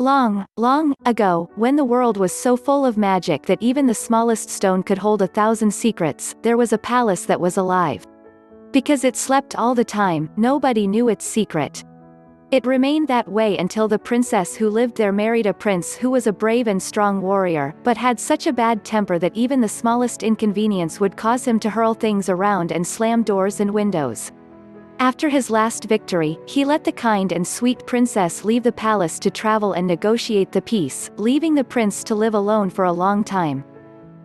Long, long ago, when the world was so full of magic that even the smallest stone could hold 1,000 secrets, there was a palace that was alive. Because it slept all the time, nobody knew its secret. It remained that way until the princess who lived there married a prince who was a brave and strong warrior, but had such a bad temper that even the smallest inconvenience would cause him to hurl things around and slam doors and windows. After his last victory, he let the kind and sweet princess leave the palace to travel and negotiate the peace, leaving the prince to live alone for a long time.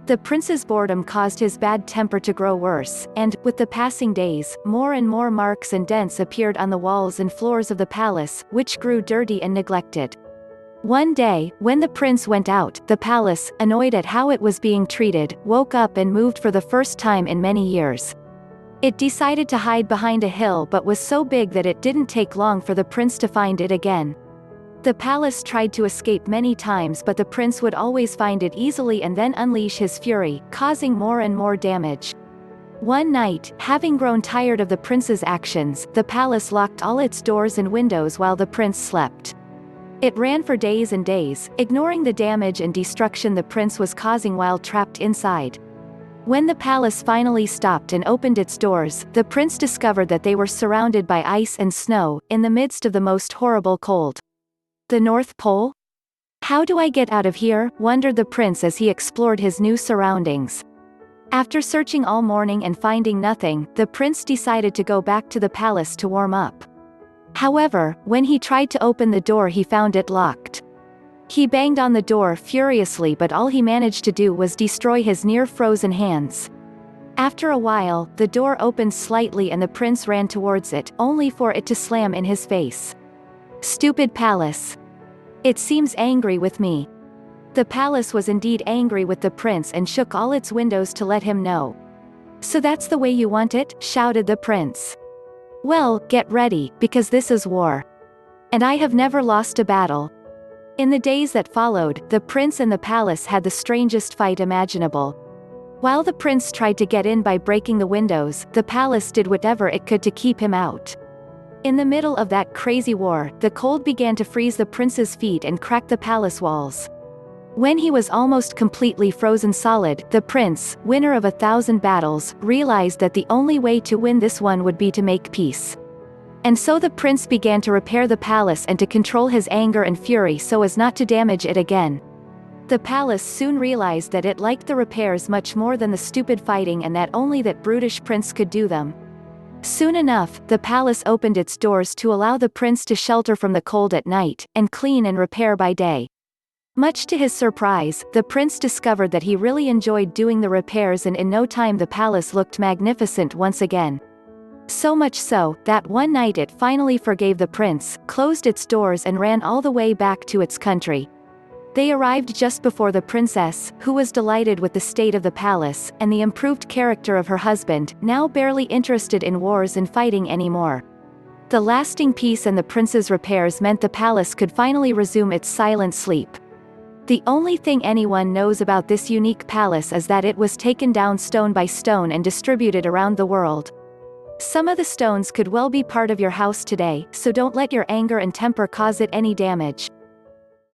The prince's boredom caused his bad temper to grow worse, and, with the passing days, more and more marks and dents appeared on the walls and floors of the palace, which grew dirty and neglected. One day, when the prince went out, the palace, annoyed at how it was being treated, woke up and moved for the first time in many years. It decided to hide behind a hill but was so big that it didn't take long for the prince to find it again. The palace tried to escape many times but the prince would always find it easily and then unleash his fury, causing more and more damage. One night, having grown tired of the prince's actions, the palace locked all its doors and windows while the prince slept. It ran for days and days, ignoring the damage and destruction the prince was causing while trapped inside. When the palace finally stopped and opened its doors, the prince discovered that they were surrounded by ice and snow, in the midst of the most horrible cold. The North Pole? How do I get out of here? Wondered the prince as he explored his new surroundings. After searching all morning and finding nothing, the prince decided to go back to the palace to warm up. However, when he tried to open the door he found it locked. He banged on the door furiously but all he managed to do was destroy his near-frozen hands. After a while, the door opened slightly and the prince ran towards it, only for it to slam in his face. Stupid palace. It seems angry with me. The palace was indeed angry with the prince and shook all its windows to let him know. So that's the way you want it? Shouted the prince. Well, get ready, because this is war. And I have never lost a battle. In the days that followed, the prince and the palace had the strangest fight imaginable. While the prince tried to get in by breaking the windows, the palace did whatever it could to keep him out. In the middle of that crazy war, the cold began to freeze the prince's feet and crack the palace walls. When he was almost completely frozen solid, the prince, winner of 1,000 battles, realized that the only way to win this one would be to make peace. And so the prince began to repair the palace and to control his anger and fury so as not to damage it again. The palace soon realized that it liked the repairs much more than the stupid fighting and that only that brutish prince could do them. Soon enough, the palace opened its doors to allow the prince to shelter from the cold at night, and clean and repair by day. Much to his surprise, the prince discovered that he really enjoyed doing the repairs and in no time the palace looked magnificent once again. So much so, that one night it finally forgave the prince, closed its doors and ran all the way back to its country. They arrived just before the princess, who was delighted with the state of the palace, and the improved character of her husband, now barely interested in wars and fighting anymore. The lasting peace and the prince's repairs meant the palace could finally resume its silent sleep. The only thing anyone knows about this unique palace is that it was taken down stone by stone and distributed around the world. Some of the stones could well be part of your house today, so don't let your anger and temper cause it any damage.